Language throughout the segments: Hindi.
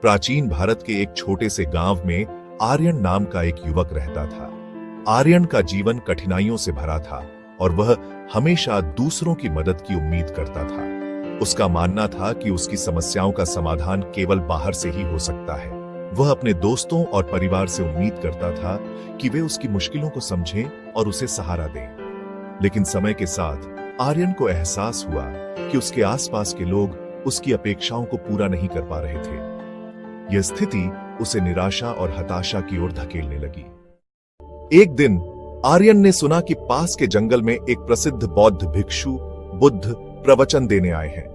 प्राचीन भारत के एक छोटे से गांव में आर्यन नाम का एक युवक रहता था। आर्यन का जीवन कठिनाइयों से भरा था और वह हमेशा दूसरों की मदद की उम्मीद करता था। उसका मानना था कि उसकी समस्याओं का समाधान केवल बाहर से ही हो सकता है। वह अपने दोस्तों और परिवार से उम्मीद करता था कि वे उसकी मुश्किलों को समझें और उसे सहारा दें। लेकिन समय के साथ आर्यन को एहसास हुआ कि उसके आसपास के लोग उसकी अपेक्षाओं को पूरा नहीं कर पा रहे थे। यह स्थिति उसे निराशा और हताशा की ओर धकेलने लगी। एक दिन आर्यन ने सुना कि पास के जंगल में एक प्रसिद्ध बौद्ध भिक्षु बुद्ध प्रवचन देने आए हैं।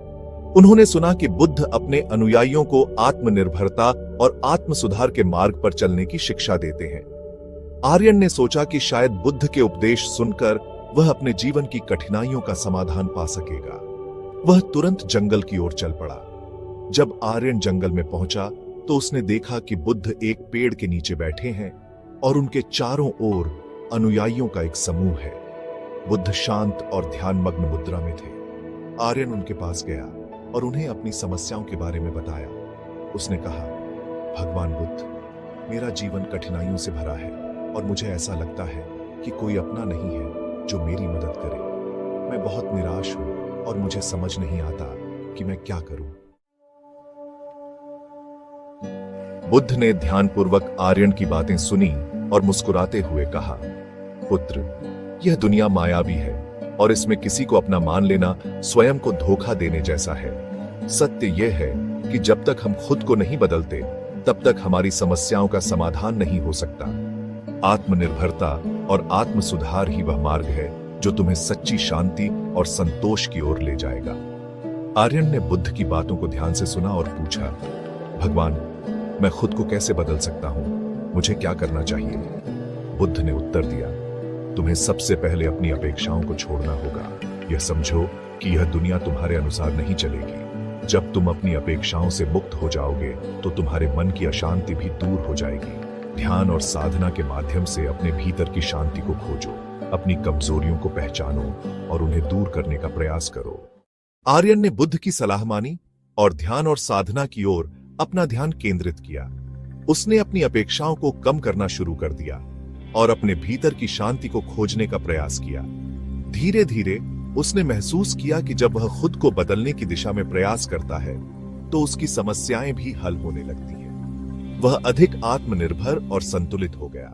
उन्होंने सुना कि बुद्ध अपने अनुयायियों को आत्मनिर्भरता और आत्म सुधार के मार्ग पर चलने की शिक्षा देते हैं। आर्यन ने सोचा कि शायद बुद्ध के उपदेश सुनकर वह अपने जीवन की कठिनाइयों का समाधान पा सकेगा। वह तुरंत जंगल की ओर चल पड़ा। जब आर्यन जंगल में पहुंचा तो उसने देखा कि बुद्ध एक पेड़ के नीचे बैठे हैं और उनके चारों ओर अनुयायियों का एक समूह है। बुद्ध शांत और ध्यानमग्न मुद्रा में थे। आर्यन उनके पास गया और उन्हें अपनी समस्याओं के बारे में बताया। उसने कहा, भगवान बुद्ध, मेरा जीवन कठिनाइयों से भरा है और मुझे ऐसा लगता है कि कोई अपना नहीं है जो मेरी मदद करे। मैं बहुत निराश हूं और मुझे समझ नहीं आता कि मैं क्या करूं। बुद्ध ने ध्यानपूर्वक आर्यन की बातें सुनी और मुस्कुराते हुए कहा, पुत्र, यह दुनिया मायावी है और इसमें किसी को अपना मान लेना स्वयं को धोखा देने जैसा है। सत्य यह है कि जब तक हम खुद को नहीं बदलते तब तक हमारी समस्याओं का समाधान नहीं हो सकता। आत्मनिर्भरता और आत्म सुधार ही वह मार्ग है जो तुम्हें सच्ची शांति और संतोष की ओर ले जाएगा। आर्यन ने बुद्ध की बातों को ध्यान से सुना और पूछा, भगवान, मैं खुद को कैसे बदल सकता हूं? मुझे क्या करना चाहिए? बुद्ध ने उत्तर दिया, तुम्हें सबसे पहले अपनी अपेक्षाओं को छोड़ना होगा। यह समझो कि यह दुनिया तुम्हारे अनुसार नहीं चलेगी। जब तुम अपनी अपेक्षाओं से मुक्त हो जाओगे तो तुम्हारे मन की अशांति भी दूर हो जाएगी। ध्यान और साधना के माध्यम से अपने भीतर की शांति को खोजो, अपनी कमजोरियों को पहचानो और उन्हें दूर करने का प्रयास करो। आर्यन ने बुद्ध की सलाह मानी और ध्यान और साधना की ओर अपना ध्यान केंद्रित किया। उसने अपनी अपेक्षाओं को कम करना शुरू कर दिया और अपने भीतर की शांति को खोजने का प्रयास किया। धीरे धीरे उसने महसूस किया कि जब वह खुद को बदलने की दिशा में प्रयास करता है तो उसकी समस्याएं भी हल होने लगती हैं। वह अधिक आत्मनिर्भर और संतुलित हो गया।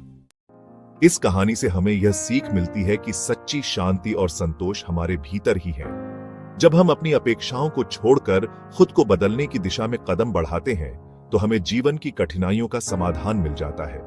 इस कहानी से हमें यह सीख मिलती है कि सच्ची शांति और संतोष हमारे भीतर ही है। जब हम अपनी अपेक्षाओं को छोड़कर खुद को बदलने की दिशा में कदम बढ़ाते हैं तो हमें जीवन की कठिनाइयों का समाधान मिल जाता है।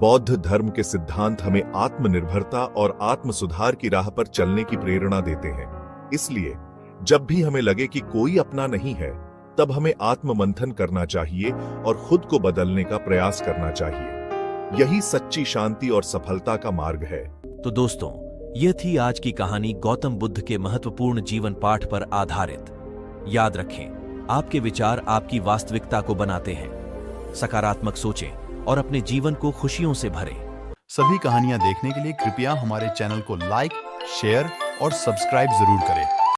बौद्ध धर्म के सिद्धांत हमें आत्मनिर्भरता और आत्म सुधार की राह पर चलने की प्रेरणा देते हैं। इसलिए जब भी हमें लगे कि कोई अपना नहीं है, तब हमें आत्ममंथन करना चाहिए और खुद को बदलने का प्रयास करना चाहिए। यही सच्ची शांति और सफलता का मार्ग है। तो दोस्तों, यह थी आज की कहानी गौतम बुद्ध के महत्वपूर्ण जीवन पाठ पर आधारित। याद रखें, आपके विचार आपकी वास्तविकता को बनाते हैं। सकारात्मक सोचें और अपने जीवन को खुशियों से भरें। सभी कहानियां देखने के लिए कृपया हमारे चैनल को लाइक, शेयर और सब्सक्राइब जरूर करें।